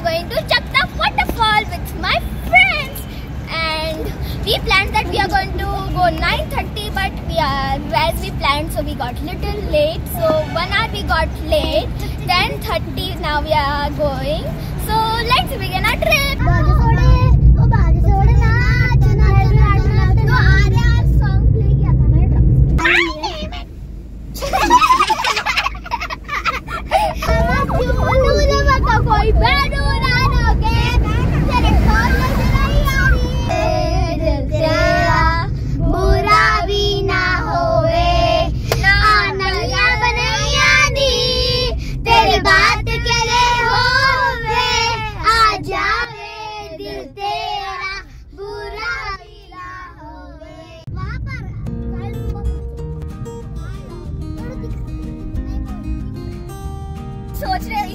are going to Jagtap waterfall with my friends, and we planned that we are going to go 9:30, but as we planned, so we got little late. So 1 hour we got late. 10:30 now we are going. So let's begin our trip. सोच रहे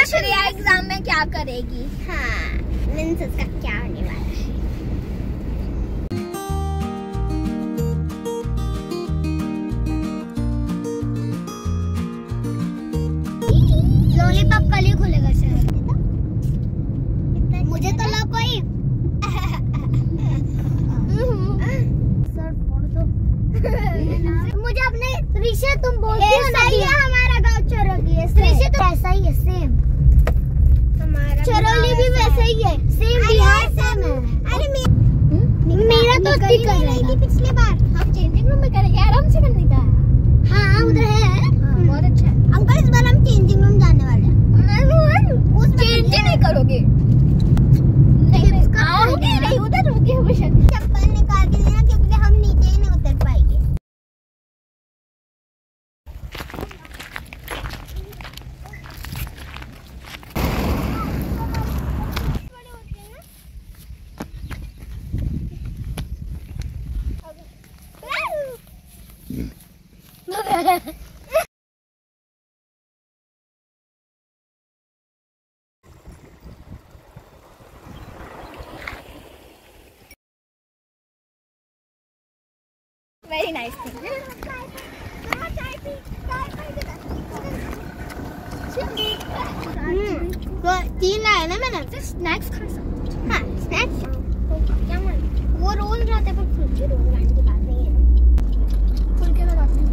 Shreya exam में क्या करेगी। हाँ, means उसका क्या होने वाला है। लॉलीपॉप कल ही खुलेगा शायद। मुझे तो लो कोई। सर फोड़ दो। मुझे अपने त्रिशा तुम बोलती हो ना कि हमारा गाँव चरोली है। त्रिशा तो ऐसा ही है, सेम। हमारा चरोली भी वैसा ही है, सेम बिहार सेम है। अरे मेरा तो टिक कर रही थी पिछली बार। हम चेंजिंग रूम में करेंगे, आराम से करने का। हाँ उधर है, बहुत अच्छा है। अंकल इस बार हम चेंजिंग रूम जाने वाले हैं। उसमें चेंज नहीं करोगे? नहीं आओगे नहीं, उधर रुके हमेशा। चप्पल निकाल के देना क्योंकि हम नीचे ही नहीं उतर पाएंगे। Very nice thing. तो 3 लाया ना मैंने। स्नैक्स खा सकते। हाँ स्नैक्स। क्या मन? वो रोज लाते पर फुल के रोज लाने की बात नहीं है। फुल के लगाते हैं।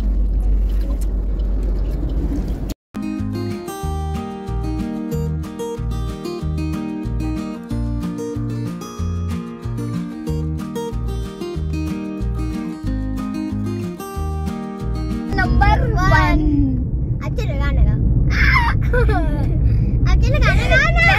नंबर 1 अच्छे लगाने का। अच्छे लगाने का ना।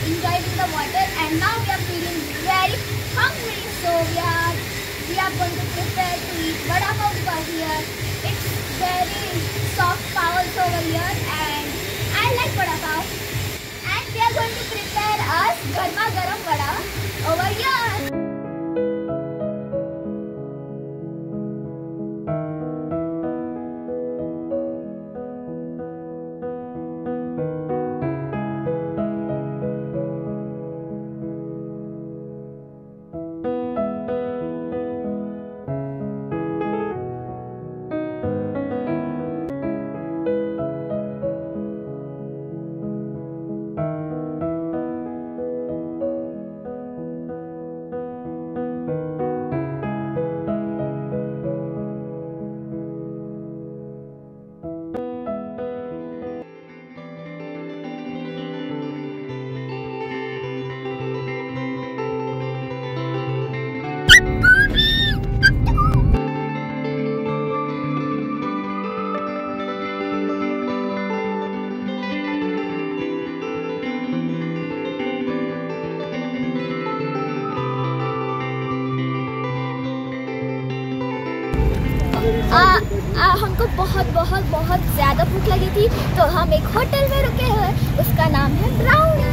enjoyed in the water, and now we are feeling very hungry, so we are going to prepare to eat vada pav because here it's very soft pav over here, and I like vada pav. And we are going to prepare us garma garam vada over here. हमको बहुत ज़्यादा भूख लगी थी, तो हम एक hotel में रुके हैं, उसका नाम है brownie.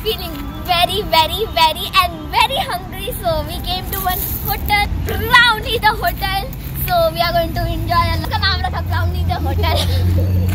Feeling very hungry, so we came to one hotel, Brownie the hotel. So we are going to enjoy. उसका नाम रखा Brownie the hotel.